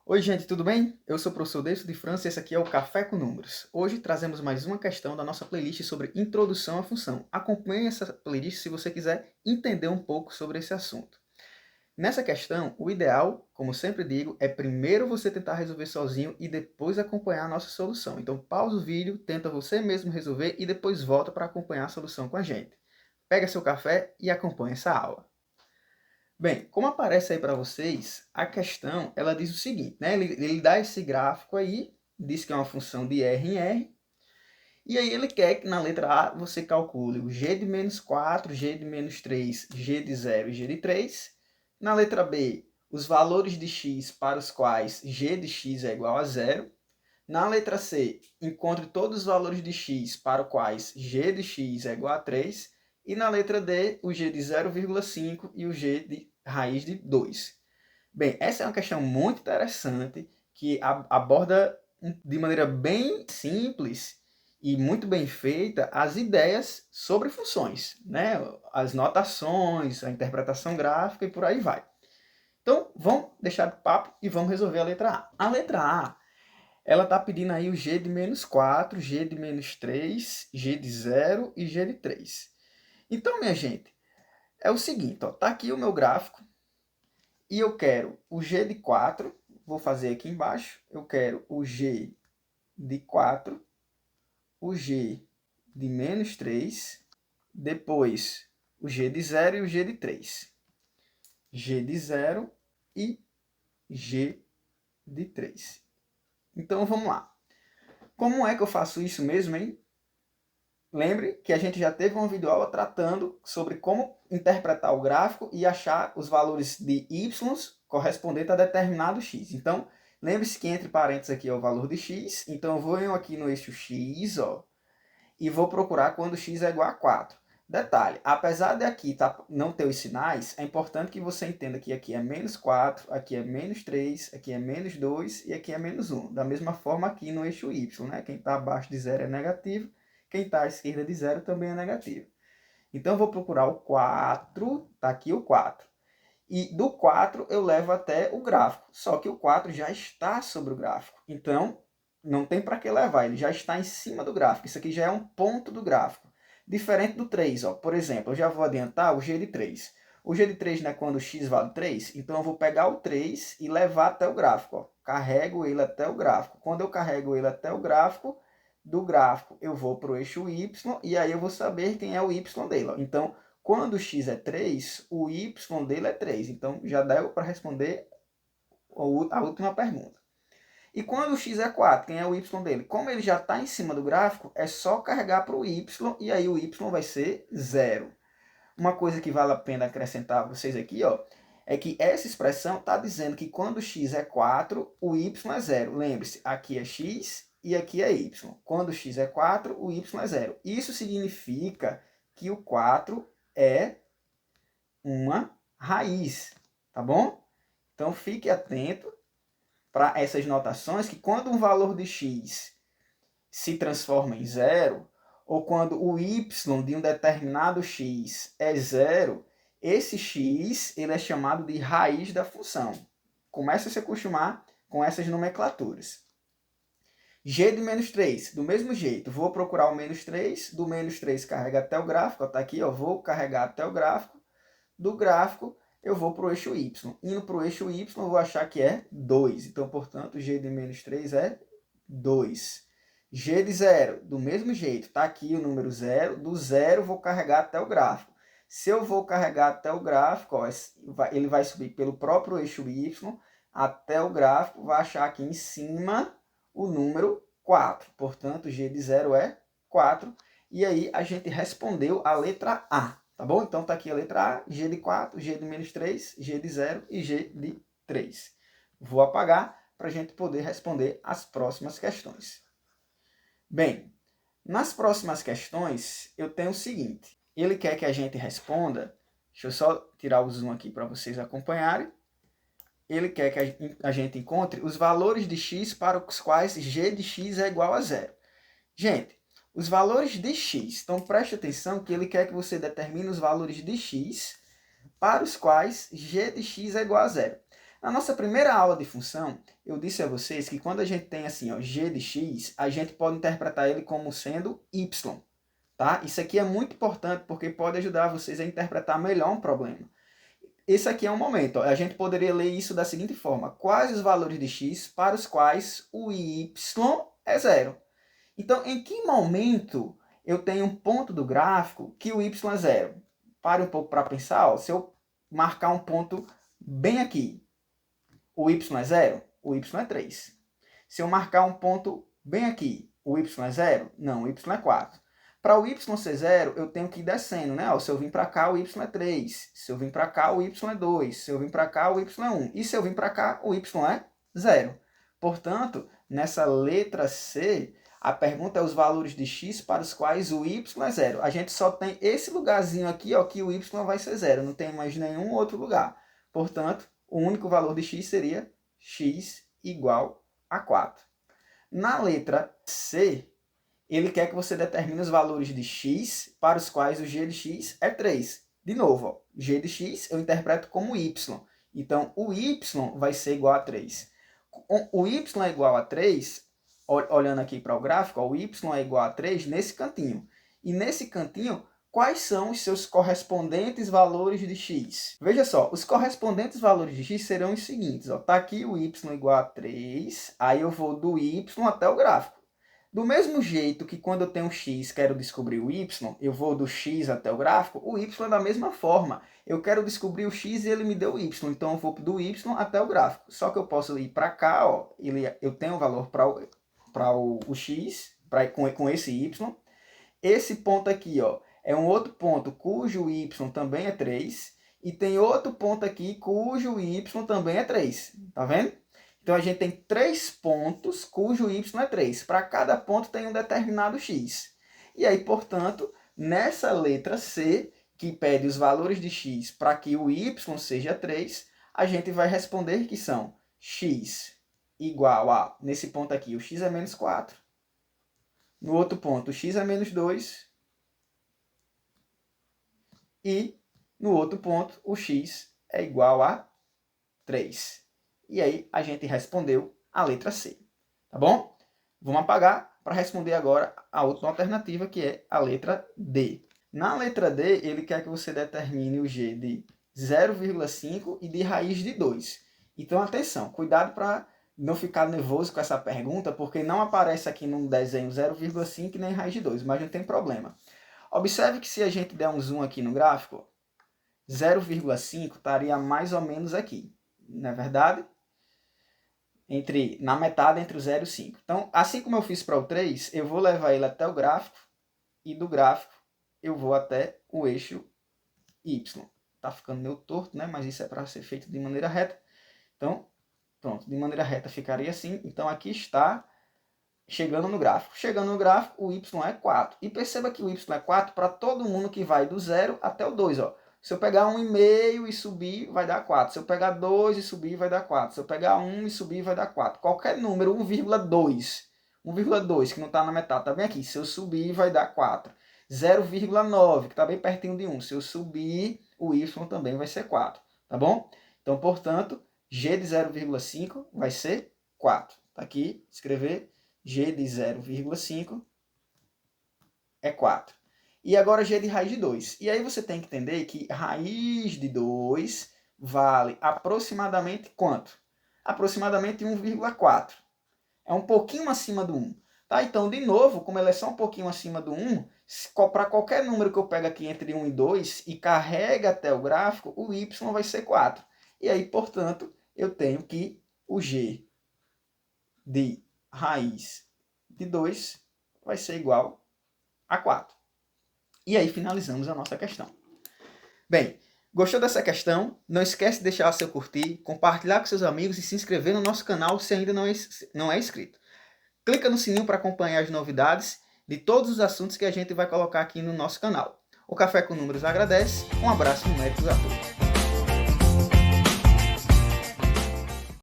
Oi, gente, tudo bem? Eu sou o professor Deison de França e esse aqui é o Café com Números. Hoje trazemos mais uma questão da nossa playlist sobre introdução à função. Acompanhe essa playlist se você quiser entender um pouco sobre esse assunto. Nessa questão, o ideal, como sempre digo, é primeiro você tentar resolver sozinho e depois acompanhar a nossa solução. Então, pausa o vídeo, tenta você mesmo resolver e depois volta para acompanhar a solução com a gente. Pega seu café e acompanhe essa aula. Bem, como aparece aí para vocês, a questão ela diz o seguinte, né? Ele dá esse gráfico aí, diz que é uma função de R em R, e aí ele quer que na letra A você calcule o g de menos 4, g de menos 3, g de 0 e g de 3. Na letra B, os valores de x para os quais g de x é igual a zero. Na letra C, encontre todos os valores de x para os quais g de x é igual a 3. E na letra D, o g de 0,5 e o g de raiz de 2. Bem, essa é uma questão muito interessante que aborda de maneira bem simples e muito bem feita as ideias sobre funções, né? As notações, a interpretação gráfica e por aí vai. Então, vamos deixar de papo e vamos resolver a letra A. A letra A, ela está pedindo aí o g de menos 4, g de menos 3, g de 0 e g de 3. Então, minha gente, é o seguinte, ó, tá aqui o meu gráfico e eu quero o g de 4, vou fazer aqui embaixo, eu quero o g de 4, o g de menos 3, depois o g de 0 e o g de 3. G de 0 e g de 3. Então, vamos lá. Como é que eu faço isso mesmo, hein? Lembre que a gente já teve uma videoaula tratando sobre como interpretar o gráfico e achar os valores de y correspondentes a determinado x. Então, lembre-se que entre parênteses aqui é o valor de x. Então, eu vou aqui no eixo x, ó, e vou procurar quando x é igual a 4. Detalhe, apesar de aqui não ter os sinais, é importante que você entenda que aqui é menos 4, aqui é menos 3, aqui é menos 2 e aqui é menos 1. Da mesma forma aqui no eixo y, né? Quem está abaixo de 0 é negativo, quem está à esquerda de 0 também é negativo. Então, eu vou procurar o 4, está aqui o 4. E do 4 eu levo até o gráfico, só que o 4 já está sobre o gráfico. Então, não tem para que levar, ele já está em cima do gráfico. Isso aqui já é um ponto do gráfico. Diferente do 3, ó. Por exemplo, eu já vou adiantar o g de 3. O g de 3 não é quando x vale 3? Então eu vou pegar o 3 e levar até o gráfico. Ó. Carrego ele até o gráfico. Quando eu carrego ele até o gráfico, do gráfico eu vou para o eixo y e aí eu vou saber quem é o y dele. Ó. Então, quando x é 3, o y dele é 3. Então, já deu para responder a última pergunta. E quando o x é 4, quem é o y dele? Como ele já está em cima do gráfico, é só carregar para o y e aí o y vai ser 0. Uma coisa que vale a pena acrescentar a vocês aqui, ó, é que essa expressão está dizendo que quando x é 4, o y é 0. Lembre-se, aqui é x e aqui é y. Quando x é 4, o y é 0. Isso significa que o 4 é uma raiz, tá bom? Então fique atento para essas notações que quando um valor de x se transforma em zero, ou quando o y de um determinado x é zero, esse x ele é chamado de raiz da função. Comece a se acostumar com essas nomenclaturas. G de menos 3, do mesmo jeito, vou procurar o menos 3, do menos 3 carrega até o gráfico, está aqui, ó, vou carregar até o gráfico, do gráfico eu vou para o eixo y. Indo para o eixo y, eu vou achar que é 2. Então, portanto, g de menos 3 é 2. G de 0, do mesmo jeito, está aqui o número 0. Do 0, vou carregar até o gráfico. Se eu vou carregar até o gráfico, ó, ele vai subir pelo próprio eixo y até o gráfico, vai achar aqui em cima o número 4. Portanto, g de 0 é 4. E aí, a gente respondeu a letra A. Tá bom? Então, está aqui a letra A, G de 4, G de menos 3, G de 0 e G de 3. Vou apagar para a gente poder responder as próximas questões. Bem, nas próximas questões, eu tenho o seguinte. Ele quer que a gente responda, deixa eu só tirar o zoom aqui para vocês acompanharem. Ele quer que a gente encontre os valores de x para os quais g de x é igual a zero. Gente, os valores de x, então preste atenção que ele quer que você determine os valores de x para os quais g de x é igual a zero. Na nossa primeira aula de função, eu disse a vocês que quando a gente tem assim, ó, g de x, a gente pode interpretar ele como sendo y. Tá? Isso aqui é muito importante porque pode ajudar vocês a interpretar melhor um problema. Esse aqui é um momento. Ó, a gente poderia ler isso da seguinte forma. Quais os valores de x para os quais o y é zero? Então, em que momento eu tenho um ponto do gráfico que o y é zero? Pare um pouco para pensar. Ó, se eu marcar um ponto bem aqui, o y é zero? O y é 3. Se eu marcar um ponto bem aqui, o y é zero? Não, o y é 4. Para o y ser zero, eu tenho que ir descendo, né? Ó, se eu vim para cá, o y é 3. Se eu vim para cá, o y é 2. Se eu vim para cá, o y é 1. E se eu vim para cá, o y é 0. Portanto, nessa letra C, a pergunta é os valores de x para os quais o y é 0. A gente só tem esse lugarzinho aqui, ó, que o y vai ser 0. Não tem mais nenhum outro lugar. Portanto, o único valor de x seria x igual a 4. Na letra C, ele quer que você determine os valores de x para os quais o g de x é 3. De novo, ó, g de x eu interpreto como y. Então, o y vai ser igual a 3. O y é igual a 3, olhando aqui para o gráfico, ó, o y é igual a 3 nesse cantinho. E nesse cantinho, quais são os seus correspondentes valores de x? Veja só, os correspondentes valores de x serão os seguintes. Está aqui o y igual a 3, aí eu vou do y até o gráfico. Do mesmo jeito que quando eu tenho x quero descobrir o y, eu vou do x até o gráfico, o y é da mesma forma. Eu quero descobrir o x e ele me deu o y, então eu vou do y até o gráfico. Só que eu posso ir para cá, ó, eu tenho o valor para o x, com esse y. Esse ponto aqui, ó, é um outro ponto cujo y também é 3. E tem outro ponto aqui cujo y também é 3. Tá vendo? Então, a gente tem 3 pontos cujo y é 3. Para cada ponto tem um determinado x. E aí, portanto, nessa letra C, que pede os valores de x para que o y seja 3, a gente vai responder que são x igual a, nesse ponto aqui, o x é menos 4. No outro ponto, o x é menos 2. E no outro ponto, o x é igual a 3. E aí, a gente respondeu a letra C. Tá bom? Vamos apagar para responder agora a outra alternativa, que é a letra D. Na letra D, ele quer que você determine o g de 0,5 e de raiz de 2. Então, atenção, cuidado para não ficar nervoso com essa pergunta, porque não aparece aqui no desenho 0,5 nem raiz de 2, mas não tem problema. Observe que se a gente der um zoom aqui no gráfico, 0,5 estaria mais ou menos aqui. Não é verdade? Na metade entre o 0 e o 5. Então, assim como eu fiz para o 3, eu vou levar ele até o gráfico, e do gráfico eu vou até o eixo y. Está ficando meio torto, né? Mas isso é para ser feito de maneira reta. Então, pronto, de maneira reta ficaria assim. Então, aqui está chegando no gráfico. Chegando no gráfico, o y é 4. E perceba que o y é 4 para todo mundo que vai do 0 até o 2, ó. Se eu pegar 1,5 e subir, vai dar 4. Se eu pegar 2 e subir, vai dar 4. Se eu pegar 1 e subir, vai dar 4. Qualquer número, 1,2. 1,2, que não está na metade, está bem aqui. Se eu subir, vai dar 4. 0,9, que está bem pertinho de 1. Se eu subir, o y também vai ser 4. Tá bom? Então, portanto, g de 0,5 vai ser 4. Está aqui, escrever g de 0,5 é 4. E agora g de raiz de 2. E aí você tem que entender que raiz de 2 vale aproximadamente quanto? Aproximadamente 1,4. É um pouquinho acima do 1. Tá? Então, de novo, como ele é só um pouquinho acima do 1, para qualquer número que eu pego aqui entre 1 e 2 e carrega até o gráfico, o y vai ser 4. E aí, portanto, eu tenho que o g de raiz de 2 vai ser igual a 4. E aí finalizamos a nossa questão. Bem, gostou dessa questão? Não esquece de deixar seu curtir, compartilhar com seus amigos e se inscrever no nosso canal se ainda não é inscrito. Clica no sininho para acompanhar as novidades de todos os assuntos que a gente vai colocar aqui no nosso canal. O Café com Números agradece. Um abraço numérico a todos.